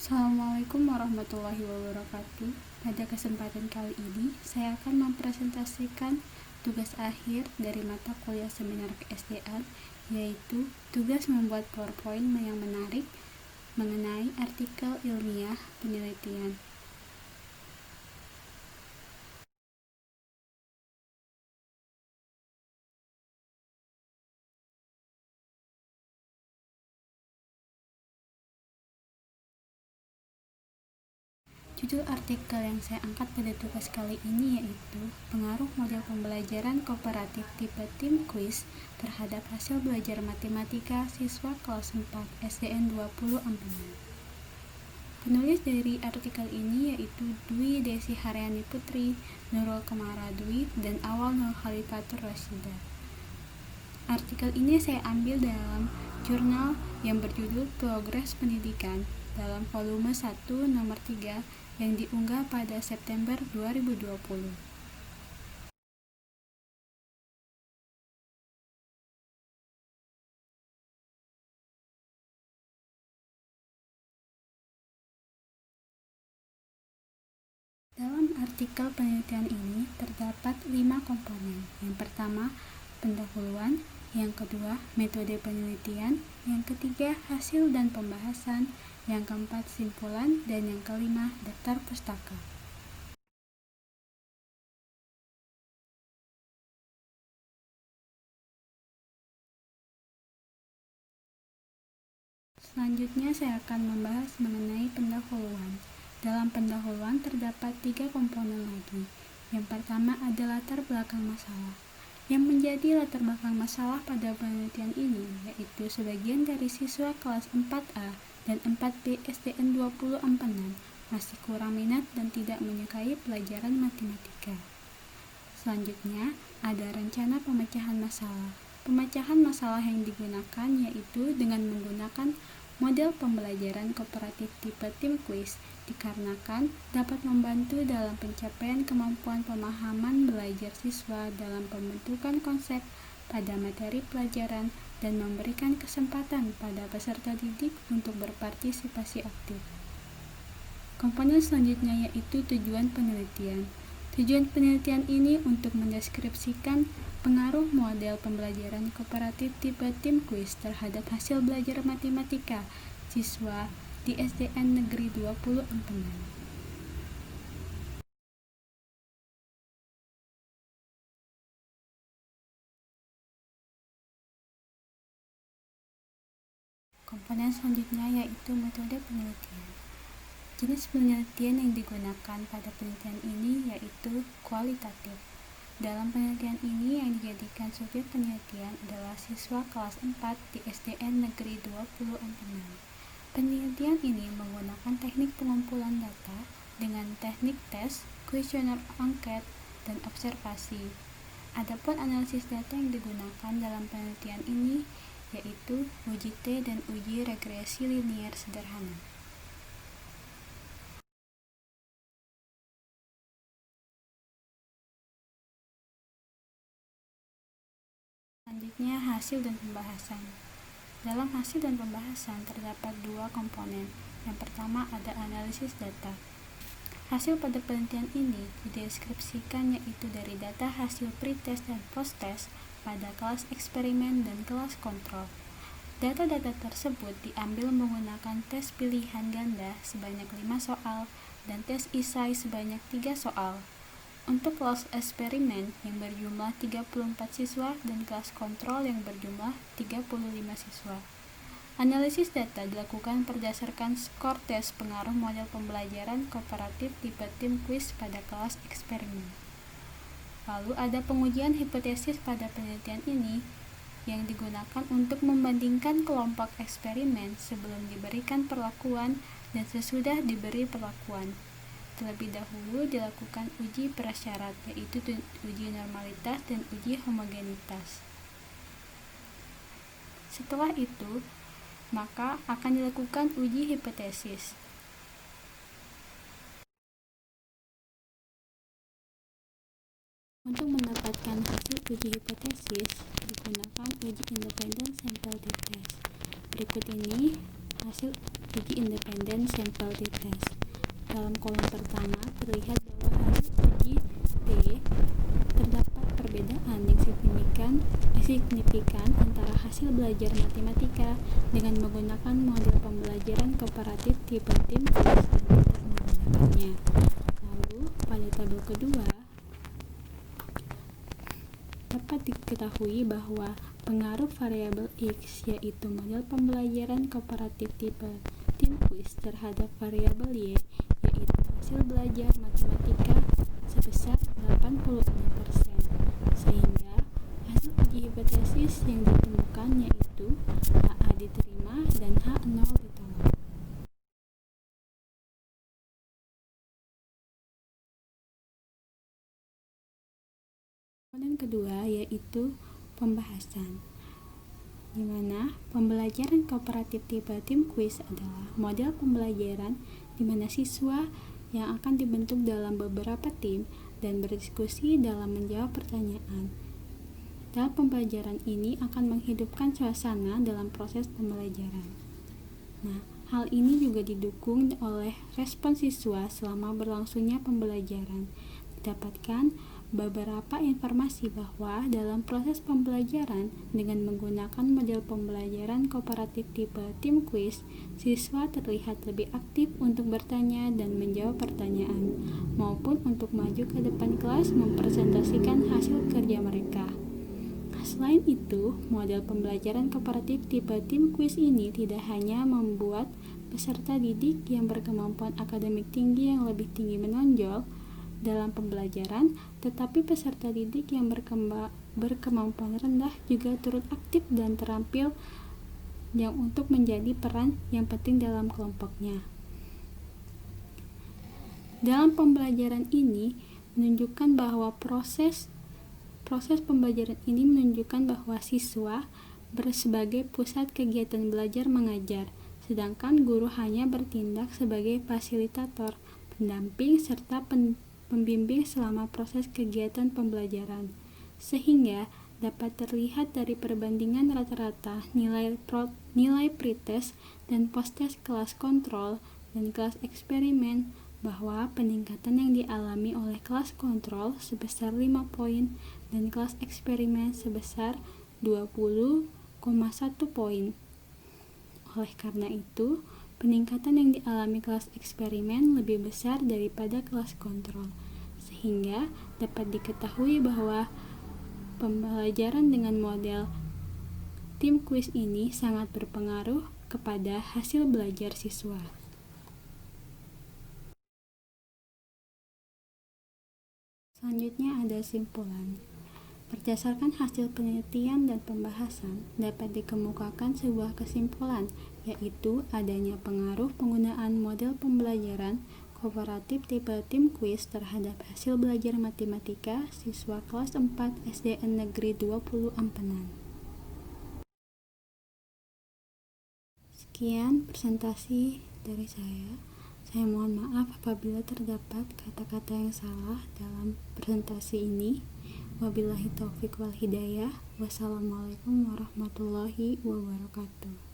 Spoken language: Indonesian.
Assalamualaikum warahmatullahi wabarakatuh. Pada kesempatan kali ini, saya akan mempresentasikan tugas akhir dari mata kuliah seminar ke-SD-an, yaitu tugas membuat PowerPoint yang menarik mengenai artikel ilmiah penelitian. Judul artikel yang saya angkat pada tugas kali ini yaitu pengaruh model pembelajaran kooperatif tipe tim kuis terhadap hasil belajar matematika siswa kelas 4 SDN 20 Ampenan. Penulis dari artikel ini yaitu Dwi Desi Haryani Putri, Nurul Kemara Dwi, dan Awal Nur Khalifatur Rasyidah. Artikel ini saya ambil dalam jurnal yang berjudul Progres Pendidikan dalam volume 1 nomor 3 yang diunggah pada September 2020. Dalam artikel penelitian ini terdapat 5 komponen. Yang pertama, pendahuluan, yang kedua, metode penelitian, yang ketiga, hasil dan pembahasan, yang keempat, simpulan, dan yang kelima, daftar pustaka. Selanjutnya saya akan membahas mengenai pendahuluan. Dalam pendahuluan terdapat 3 komponen lagi. Yang pertama adalah latar belakang masalah. Yang menjadi latar belakang masalah pada penelitian ini yaitu sebagian dari siswa kelas 4A dan 4B SDN 20 Ampenan masih kurang minat dan tidak menyukai pelajaran matematika. Selanjutnya ada rencana pemecahan masalah. Pemecahan masalah yang digunakan yaitu dengan menggunakan model pembelajaran kooperatif tipe tim kuis dikarenakan dapat membantu dalam pencapaian kemampuan pemahaman belajar siswa dalam pembentukan konsep pada materi pelajaran dan memberikan kesempatan pada peserta didik untuk berpartisipasi aktif. Komponen selanjutnya yaitu tujuan penelitian. Tujuan penelitian ini untuk mendeskripsikan pengaruh model pembelajaran kooperatif tipe tim kuis terhadap hasil belajar matematika siswa di SDN Negeri 20 Ampenan. Komponen selanjutnya yaitu metode penelitian. Jenis penelitian yang digunakan pada penelitian ini yaitu kualitatif. Dalam penelitian ini yang dijadikan subjek penelitian adalah siswa kelas 4 di SDN Negeri 20 Ampenan. Penelitian ini menggunakan teknik pengumpulan data dengan teknik tes, kuesioner angket, dan observasi. Adapun analisis data yang digunakan dalam penelitian ini yaitu uji T dan uji regresi linier sederhana. Selanjutnya, hasil dan pembahasan. Dalam hasil dan pembahasan terdapat 2 komponen. Yang pertama ada analisis data. Hasil pada penelitian ini dideskripsikan yaitu dari data hasil pretest dan posttest pada kelas eksperimen dan kelas kontrol. Data-data tersebut diambil menggunakan tes pilihan ganda sebanyak 5 soal dan tes isai sebanyak 3 soal. Untuk kelas eksperimen yang berjumlah 34 siswa dan kelas kontrol yang berjumlah 35 siswa. Analisis data dilakukan berdasarkan skor tes pengaruh model pembelajaran kooperatif tipe tim kuis pada kelas eksperimen. Lalu ada pengujian hipotesis pada penelitian ini yang digunakan untuk membandingkan kelompok eksperimen sebelum diberikan perlakuan dan sesudah diberi perlakuan. Terlebih dahulu dilakukan uji prasyarat yaitu uji normalitas dan uji homogenitas. Setelah itu, maka akan dilakukan uji hipotesis. Untuk mendapatkan hasil uji hipotesis, digunakan uji independen sample test. Berikut ini hasil uji independen sampel t-test. Dalam kolom pertama terlihat bahwa hasil uji T terdapat perbedaan yang signifikan antara hasil belajar matematika dengan menggunakan model pembelajaran kooperatif tipe tim quiz dan tidak menggunakannya. Lalu pada tabel kedua dapat diketahui bahwa pengaruh variabel X, yaitu model pembelajaran kooperatif tipe tim quiz, terhadap variabel Y, yaitu hasil belajar matematika, sebesar 86%, sehingga hasil uji hipotesis yang ditemukan yaitu HA diterima dan H0 ditolak. Komponen kedua yaitu pembahasan, di mana pembelajaran kooperatif tipe tim quiz adalah model pembelajaran di mana siswa yang akan dibentuk dalam beberapa tim dan berdiskusi dalam menjawab pertanyaan. Dalam pembelajaran ini akan menghidupkan suasana dalam proses pembelajaran. Nah, hal ini juga didukung oleh respon siswa selama berlangsungnya pembelajaran. Didapatkan beberapa informasi bahwa dalam proses pembelajaran dengan menggunakan model pembelajaran kooperatif tipe tim quiz, siswa terlihat lebih aktif untuk bertanya dan menjawab pertanyaan, maupun untuk maju ke depan kelas mempresentasikan hasil kerja mereka. Selain itu, model pembelajaran kooperatif tipe tim quiz ini tidak hanya membuat peserta didik yang berkemampuan akademik tinggi yang lebih tinggi menonjol dalam pembelajaran, tetapi peserta didik yang berkemampuan rendah juga turut aktif dan terampil yang untuk menjadi peran yang penting dalam kelompoknya. Dalam pembelajaran ini menunjukkan bahwa proses pembelajaran ini menunjukkan bahwa siswa sebagai pusat kegiatan belajar mengajar, sedangkan guru hanya bertindak sebagai fasilitator, pendamping, serta pembimbing selama proses kegiatan pembelajaran, sehingga dapat terlihat dari perbandingan rata-rata nilai pretest dan post-test kelas kontrol dan kelas eksperimen bahwa peningkatan yang dialami oleh kelas kontrol sebesar 5 poin dan kelas eksperimen sebesar 20,1 poin. Oleh karena itu, peningkatan yang dialami kelas eksperimen lebih besar daripada kelas kontrol, sehingga dapat diketahui bahwa pembelajaran dengan model tim quiz ini sangat berpengaruh kepada hasil belajar siswa. Selanjutnya ada simpulan. Berdasarkan hasil penelitian dan pembahasan, dapat dikemukakan sebuah kesimpulan, yaitu adanya pengaruh penggunaan model pembelajaran kooperatif tipe tim quiz terhadap hasil belajar matematika siswa kelas 4 SDN Negeri 20 Ampenan. Sekian presentasi dari saya. Saya mohon maaf apabila terdapat kata-kata yang salah dalam presentasi ini. Wabillahi taufik wal hidayah. Wassalamualaikum warahmatullahi wabarakatuh.